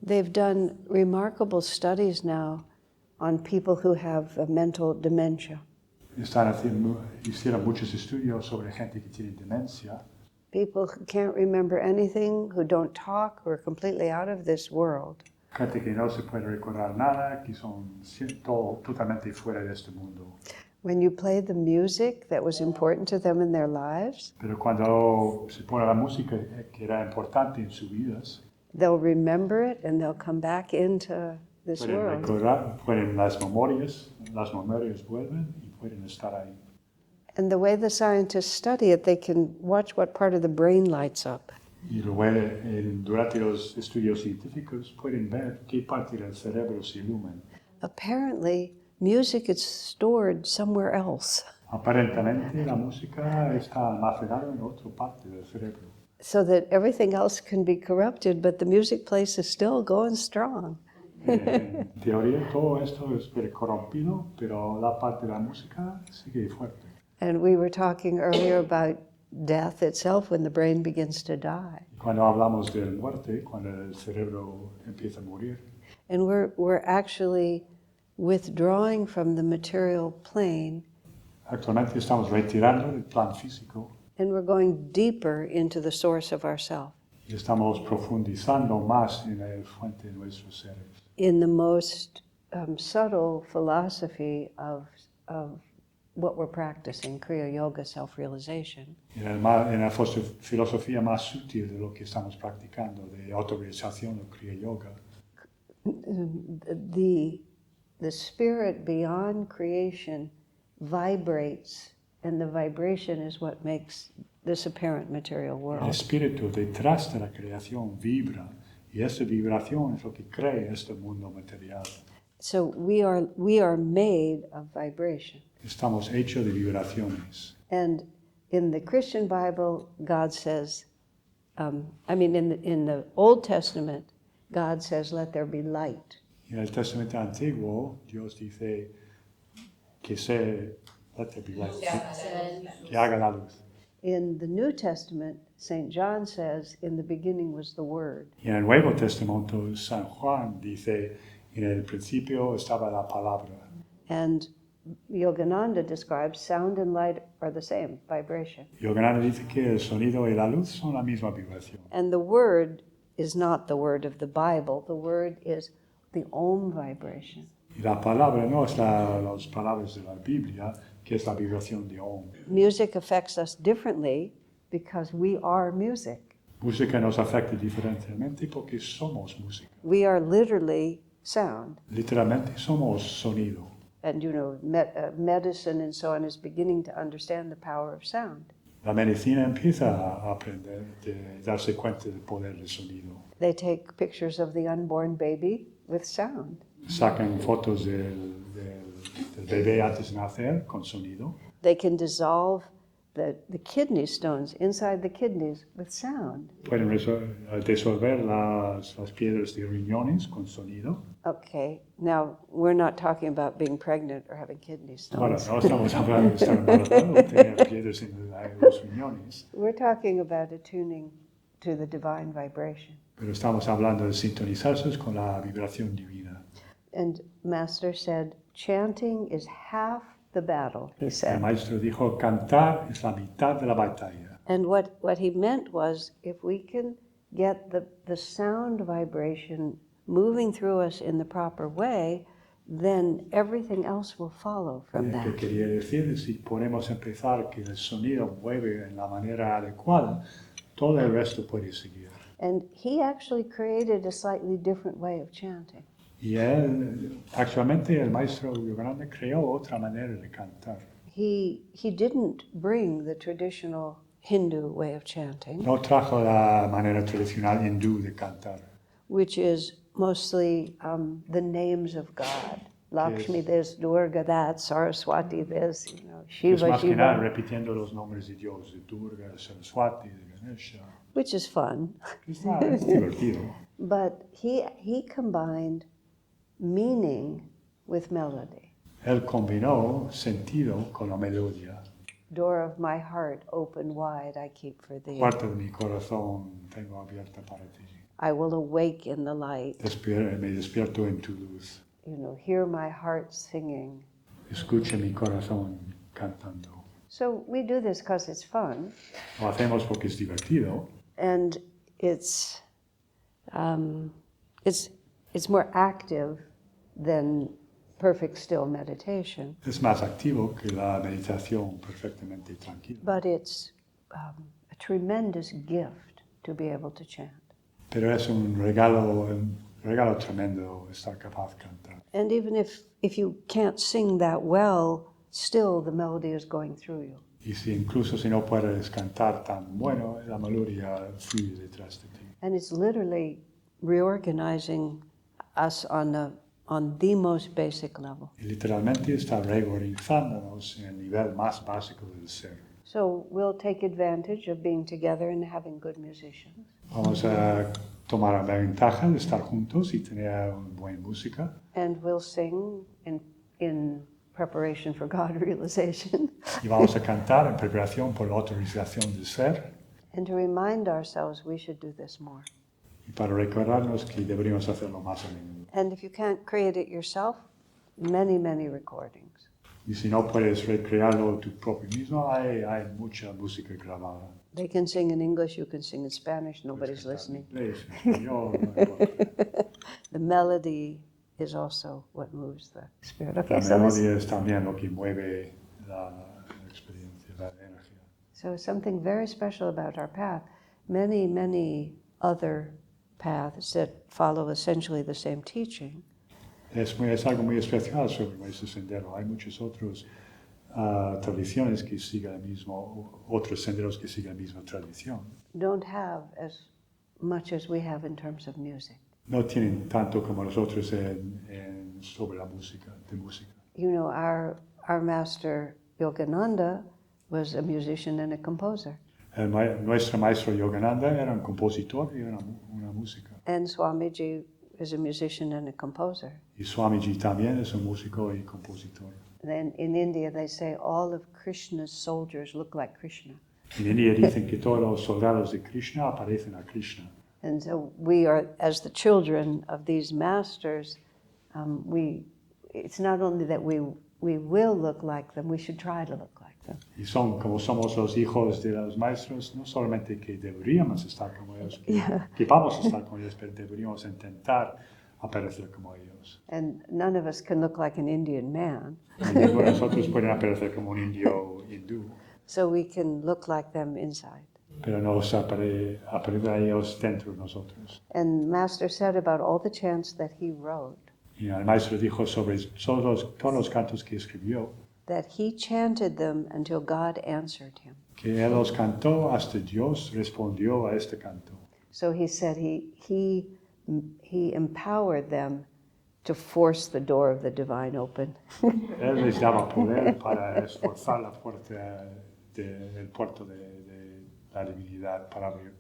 They've done remarkable studies now on people who have a mental dementia. Hicieron muchos estudios sobre gente que tiene demencia. People who can't remember anything, who don't talk, who are completely out of this world. Gente que no se puede recordar nada, que son totalmente fuera de este mundo. When you play the music that was important to them in their lives, Pero cuando se pone la música que era importante en sus vidas, they'll remember it and they'll come back into this pueden world. recordar, pueden las memorias vuelven y pueden estar ahí. And the way the scientists study it, they can watch what part of the brain lights up. Y luego, durante los estudios científicos pueden ver qué parte del cerebro se ilumina. Apparently, music is stored somewhere else. Aparentemente, la música está almacenada en otra parte del cerebro. So that everything else can be corrupted, but the music place is still going strong. En teoría, todo esto es corrompido, pero la parte de la música sigue fuerte. And we were talking earlier about death itself when the brain begins to die. Cuando hablamos de muerte, cuando el cerebro empieza a morir. And we're actually withdrawing from the material plane. Actualmente estamos retirando del plan físico. And we're going deeper into the source of ourself. Y estamos profundizando más en la fuente de nuestros seres. In the most subtle philosophy of what we're practicing, Kriya Yoga, self-realization. En la filosofía más sutil de lo que estamos practicando, de auto-realización o Kriya Yoga. The spirit beyond creation vibrates, and the vibration is what makes this apparent material world. El espíritu detrás de la creación vibra, y esa vibración es lo que crea este mundo material. So we are made of vibration. Estamos hechos de vibraciones. And in the Christian Bible, God says, in the Old Testament, God says, "Let there be light." En el Testamento Antiguo, Dios dice que let there be light, que haga la luz. In the New Testament, St. John says, "In the beginning was the Word." Y en el Nuevo Testamento, San Juan dice, en el principio estaba la palabra. And Yogananda describes sound and light are the same vibration. Yogananda dice que el sonido y la luz son la misma vibración. And the word is not the word of the Bible. The word is the Om vibration. Y la palabra no es las palabras de la Biblia, que es la vibración de Om. Music affects us differently because we are music. Música nos afecta diferentemente porque somos música. We are literally sound. Literalmente somos sonido. And medicine and so on is beginning to understand the power of sound. La medicina empieza a aprender de darse cuenta del poder del sonido. They take pictures of the unborn baby with sound. Sacan fotos del bebé antes de nacer con sonido. They can dissolve the kidney stones inside the kidneys with sound. Pueden disolver las piedras de riñones con sonido. Okay, now we're not talking about being pregnant or having kidney Bueno, stones. no estamos hablando de estar embarazado o tener piedras en los riñones. We're talking about attuning to the divine vibration. Pero estamos hablando de sintonizarse con la vibración divina. And Master said, chanting is half the battle, he El said. maestro dijo, cantar es la mitad de la batalla. And what he meant was, if we can get the sound vibration moving through us in the proper way, then everything else will follow from Lo que that. quería decir es si podemos empezar que el sonido mueve en la manera adecuada, todo el resto puede seguir. And he actually created a slightly different way of chanting. Y él, actualmente el maestro Yogananda creó otra manera de cantar. He didn't bring the traditional Hindu way of chanting, No trajo la manera tradicional hindú de cantar. which is mostly the names of God. Lakshmi this, Durga that, Saraswati this, Es Shiva, más que nada Shiva, repitiendo los nombres de Dios, de Durga, de Saraswati, de Ganesha. which is fun. Es divertido. But he combined meaning with melody. Él combinó sentido con la melodía. Door of my heart open wide I keep for thee. Puerta de mi corazón tengo abierta para ti. I will awake in the light. Me despierto en tu luz. You know, hear my heart singing. Escuche mi corazón cantando. So we do this because it's fun. Lo hacemos porque es divertido. And it's more active than perfect still meditation. Es más activo que la meditación perfectamente tranquila. But it's a tremendous gift to be able to chant. Pero es un regalo tremendo estar capaz de cantar. And even if you can't sing that well, still the melody is going through you. Y incluso si no puedes cantar tan bueno, la melodía fluye detrás de ti. And it's literally reorganizing us on the most basic level. Y literalmente está reorganizándonos en el nivel más básico del ser. So we'll take advantage of being together and having good musicians. Vamos a tomar ventaja de estar juntos y tener una buena música. And we'll sing in preparation for God realization. Y vamos a cantar en preparación por la auto-realización del ser. And to remind ourselves we should do this more. Y para recordarnos que deberíamos hacerlo más a menudo. And if you can't create it yourself, many, many recordings. Y si no puedes recrearlo tú propio mismo, hay mucha música grabada. They can sing in English, you can sing in Spanish, nobody's listening. En inglés, en español, no importa. The melody is also what moves the spirit. Okay, La so melodía es también lo que mueve la experiencia, la energía. So something very special about our path. Many, many other paths that follow essentially the same teaching. Es algo muy especial sobre ese sendero. Hay muchas otras tradiciones que siguen el mismo, otros senderos que siguen la misma tradición. Don't have as much as we have in terms of music. No tienen tanto como nosotros sobre la música, de música. You know, our master Yogananda was a musician and a composer. Nuestro maestro Yogananda era un compositor y era una música. And Swamiji is a musician and a composer. Y Swamiji también es un músico y compositor. Then in India they say all of Krishna's soldiers look like Krishna. En India dicen que todos los soldados de Krishna aparecen a Krishna. And so we are, as the children of these masters, it's not only that we will look like them, we should try to look like them. Y como somos los hijos de los maestros, no solamente que deberíamos estar como ellos, que vamos a estar como ellos, pero deberíamos intentar aparecer como ellos. And none of us can look like an Indian man. Y ninguno de nosotros pueden aparecer como un indio hindú, So we can look like them inside. pero nos aparecen a ellos dentro de nosotros. And Master said about all the chants that he wrote, Y el maestro dijo sobre todos los cantos que escribió, that he chanted them until God answered him. que él los cantó hasta Dios respondió a este canto. So he said he empowered them to force the door of the divine open. Él les daba poder para esforzar la puerta del puerto de la divinidad para abrir.